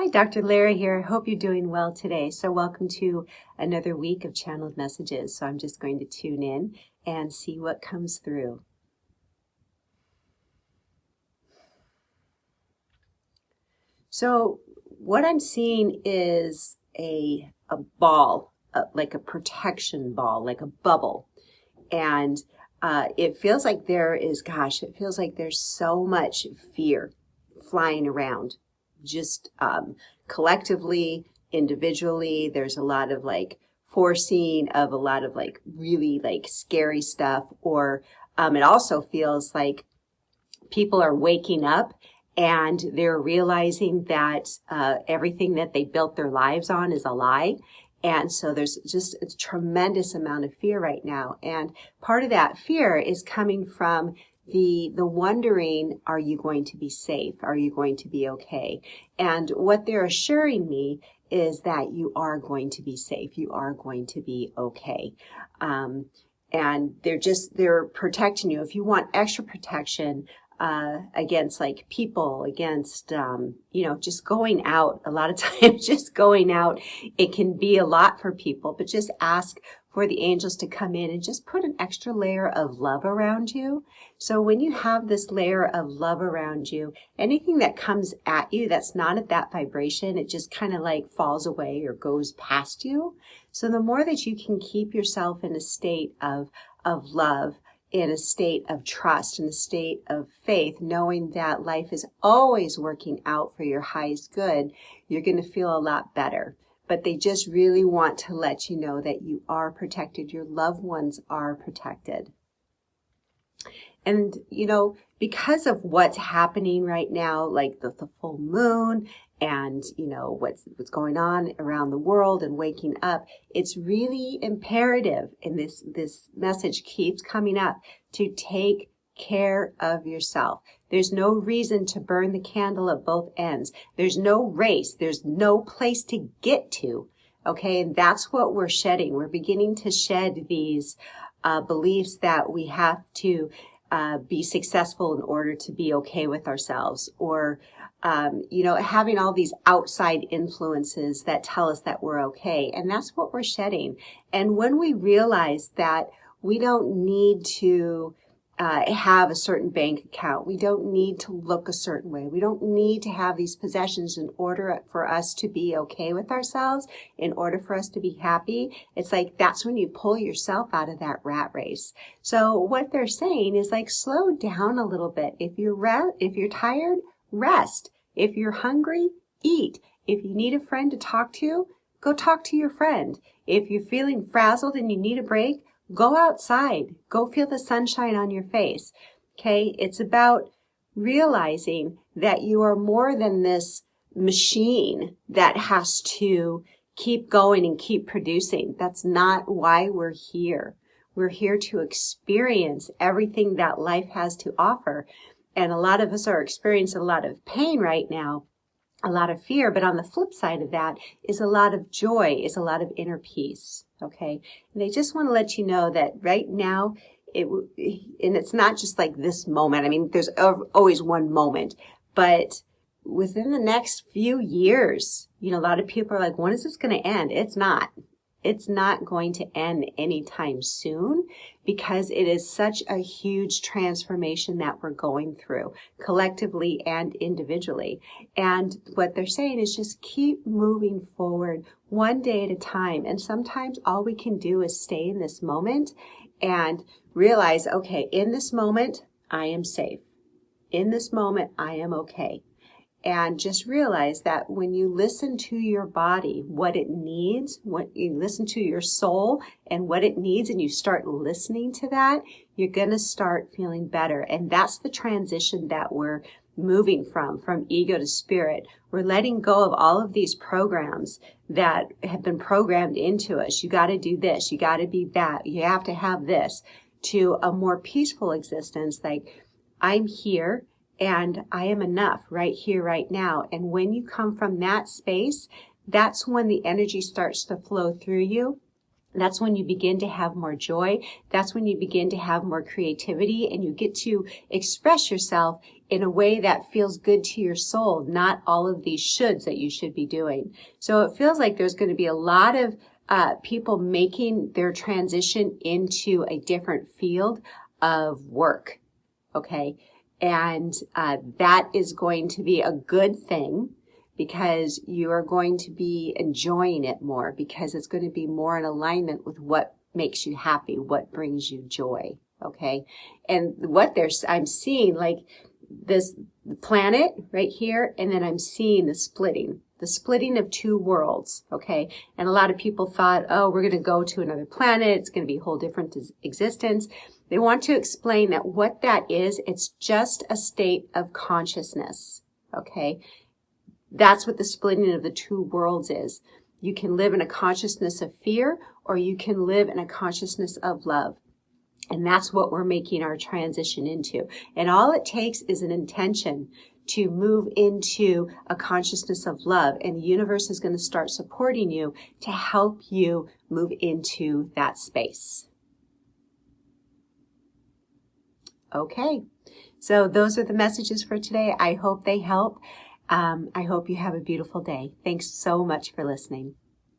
Hi, Dr. Lara here. I hope you're doing well today. So welcome to another week of channeled messages. So I'm just going to tune in and see what comes through. So what I'm seeing is a ball, like a protection ball, like a bubble. And it feels like it feels like there's so much fear flying around. Just collectively, individually, there's a lot of like forcing of a lot of like really like scary stuff, or it also feels like people are waking up and they're realizing that everything that they built their lives on is a lie. And so there's just a tremendous amount of fear right now. And part of that fear is coming from the wondering, are you going to be safe? Are you going to be okay? And what they're assuring me is that you are going to be safe. You are going to be okay. And they're protecting you. If you want extra protection, against like people, against, just going out. A lot of times just going out, it can be a lot for people, but just ask for the angels to come in and just put an extra layer of love around you. So when you have this layer of love around you, anything that comes at you that's not at that vibration, it just kind of like falls away or goes past you. So the more that you can keep yourself in a state of love, in a state of trust, in a state of faith, knowing that life is always working out for your highest good, you're going to feel a lot better. But they just really want to let you know that you are protected. Your loved ones are protected. And, because of what's happening right now, like the full moon and, what's going on around the world and waking up, it's really imperative, and this message keeps coming up, to take care of yourself. There's no reason to burn the candle at both ends. There's no race. There's no place to get to. Okay. And that's what we're shedding. We're beginning to shed these beliefs that we have to be successful in order to be okay with ourselves, or having all these outside influences that tell us that we're okay. And that's what we're shedding. And when we realize that we don't need to have a certain bank account, we don't need to look a certain way, we don't need to have these possessions in order for us to be okay with ourselves, in order for us to be happy, it's like that's when you pull yourself out of that rat race. So what they're saying is like, slow down a little bit. If you're tired, rest. If you're hungry, eat. If you need a friend to talk to, go talk to your friend. If you're feeling frazzled and you need a break, go outside. Go feel the sunshine on your face. Okay? It's about realizing that you are more than this machine that has to keep going and keep producing. That's not why we're here. We're here to experience everything that life has to offer. And a lot of us are experiencing a lot of pain right now, a lot of fear, but on the flip side of that is a lot of joy, is a lot of inner peace. Okay. And they just want to let you know that right now, and it's not just like this moment. I mean, there's always one moment, but within the next few years, a lot of people are like, when is this going to end? It's not. It's not going to end anytime soon, because it is such a huge transformation that we're going through collectively and individually. And what they're saying is just keep moving forward one day at a time. And sometimes all we can do is stay in this moment and realize, okay, in this moment, I am safe. In this moment, I am okay. And just realize that when you listen to your body, what it needs, when you listen to your soul and what it needs, and you start listening to that, you're going to start feeling better. And that's the transition that we're moving from ego to spirit. We're letting go of all of these programs that have been programmed into us. You got to do this. You got to be that. You have to have this, to a more peaceful existence. Like, I'm here. And I am enough right here, right now. And when you come from that space, that's when the energy starts to flow through you. That's when you begin to have more joy. That's when you begin to have more creativity, and you get to express yourself in a way that feels good to your soul, not all of these shoulds that you should be doing. So it feels like there's going to be a lot of people making their transition into a different field of work. Okay. And that is going to be a good thing, because you are going to be enjoying it more, because it's going to be more in alignment with what makes you happy, what brings you joy. Okay. And I'm seeing like this planet right here, and then I'm seeing the splitting of two worlds. Okay. And a lot of people thought, oh, we're going to go to another planet. It's going to be a whole different existence. They want to explain that what that is, it's just a state of consciousness. Okay. That's what the splitting of the two worlds is. You can live in a consciousness of fear, or you can live in a consciousness of love. And that's what we're making our transition into. And all it takes is an intention to move into a consciousness of love. And the universe is going to start supporting you to help you move into that space. Okay. So those are the messages for today. I hope they help. I hope you have a beautiful day. Thanks so much for listening.